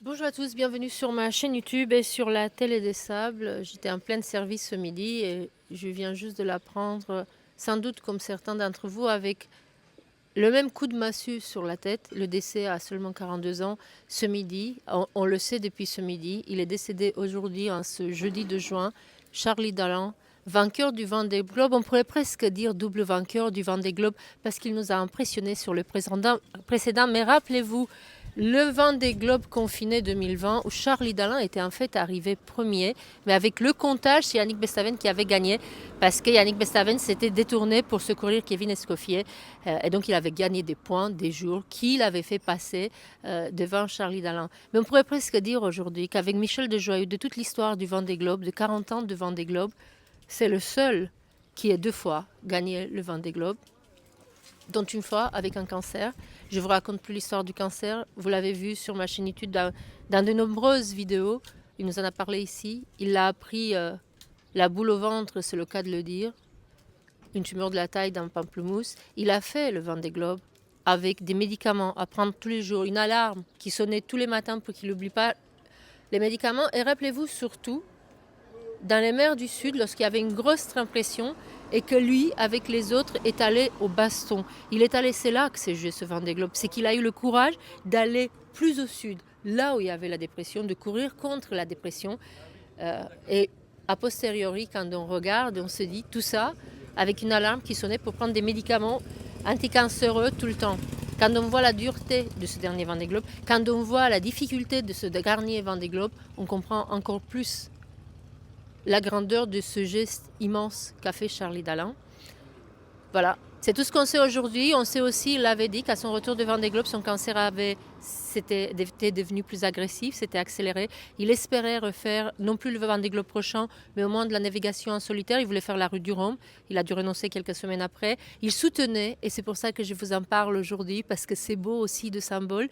Bonjour à tous, bienvenue sur ma chaîne YouTube et sur la Télé des Sables. J'étais en plein service ce midi et je viens juste de l'apprendre, sans doute comme certains d'entre vous, avec le même coup de massue sur la tête. Le décès à seulement 42 ans ce midi. On le sait depuis ce midi. Il est décédé aujourd'hui, en ce jeudi de juin. Charlie Dallan, vainqueur du Vendée Globe. On pourrait presque dire double vainqueur du Vendée Globe parce qu'il nous a impressionnés sur le précédent. Mais rappelez-vous, le Vendée Globe confiné 2020 où Charlie Dallan était en fait arrivé premier, mais avec le comptage, c'est Yannick Bestaven qui avait gagné parce que Yannick Bestaven s'était détourné pour secourir Kevin Escoffier et donc il avait gagné des points, des jours qu'il avait fait passer devant Charlie Dallan. Mais on pourrait presque dire aujourd'hui qu'avec Michel Desjoyaux, de toute l'histoire du Vendée Globe, de 40 ans de Vendée Globe, c'est le seul qui ait 2 fois gagné le Vendée Globe, dont une fois avec un cancer. Je ne vous raconte plus l'histoire du cancer. Vous l'avez vu sur ma chaîne YouTube dans de nombreuses vidéos. Il nous en a parlé ici. Il a appris la boule au ventre, c'est le cas de le dire. Une tumeur de la taille d'un pamplemousse. Il a fait le Vendée Globe avec des médicaments à prendre tous les jours, une alarme qui sonnait tous les matins pour qu'il n'oublie pas les médicaments. Et rappelez-vous surtout, dans les mers du Sud, lorsqu'il y avait une grosse impression et que lui, avec les autres, est allé au baston. Il est allé, c'est là que s'est joué ce Vendée Globe, c'est qu'il a eu le courage d'aller plus au sud, là où il y avait la dépression, de courir contre la dépression. Et a posteriori, quand on regarde, on se dit tout ça avec une alarme qui sonnait pour prendre des médicaments anticancéreux tout le temps. Quand on voit la dureté de ce dernier Vendée Globe, quand on voit la difficulté de ce dernier Vendée Globe, on comprend encore plus la grandeur de ce geste immense qu'a fait Charlie Dallan. Voilà, c'est tout ce qu'on sait aujourd'hui. On sait aussi, il avait dit qu'à son retour de Vendée Globe, son cancer était devenu plus agressif, s'était accéléré. Il espérait refaire non plus le Vendée Globe prochain, mais au moins de la navigation en solitaire. Il voulait faire la Route du Rhum. Il a dû renoncer quelques semaines après. Il soutenait, et c'est pour ça que je vous en parle aujourd'hui, parce que c'est beau aussi de symbole.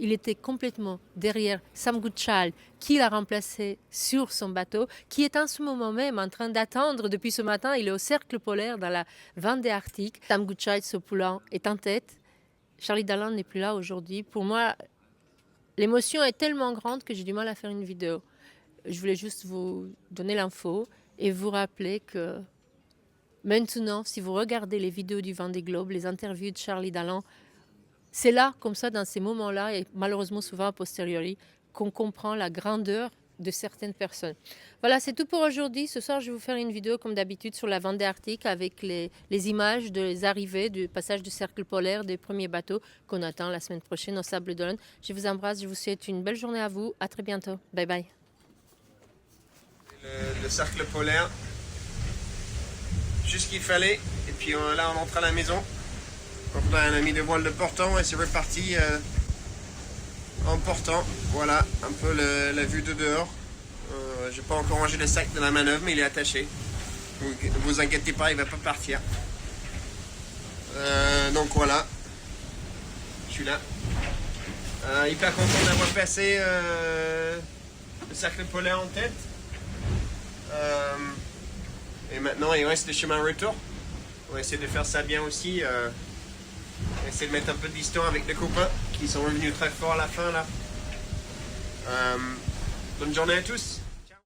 Il était complètement derrière Sam Goodchild, qui l'a remplacé sur son bateau, qui est en ce moment même en train d'attendre depuis ce matin. Il est au cercle polaire dans la Vendée Arctique. Sam Goodchild, ce poulain, est en tête. Charlie Dallan n'est plus là aujourd'hui. Pour moi, l'émotion est tellement grande que j'ai du mal à faire une vidéo. Je voulais juste vous donner l'info et vous rappeler que maintenant, si vous regardez les vidéos du Vendée Globe, les interviews de Charlie Dallan, c'est là, comme ça, dans ces moments-là, et malheureusement souvent a posteriori, qu'on comprend la grandeur de certaines personnes. Voilà, c'est tout pour aujourd'hui. Ce soir, je vais vous faire une vidéo, comme d'habitude, sur la Vendée Arctique, avec les images des arrivées, du passage du cercle polaire, des premiers bateaux qu'on attend la semaine prochaine au Sable d'Olonne. Je vous embrasse, je vous souhaite une belle journée à vous. À très bientôt. Bye bye. Le cercle polaire, juste ce qu'il fallait, et puis là on entre à la maison. On a mis de voile de portant et c'est reparti en portant. Voilà un peu la vue de dehors. J'ai pas encore rangé le sac de la manœuvre, mais il est attaché. Donc, ne vous inquiétez pas, il va pas partir. Donc voilà, je suis là. Hyper content d'avoir passé le cercle polaire en tête. Et maintenant il reste le chemin retour. On va essayer de faire ça bien aussi. Essayer de mettre un peu de distance avec les copains qui sont revenus très fort à la fin là. Bonne journée à tous.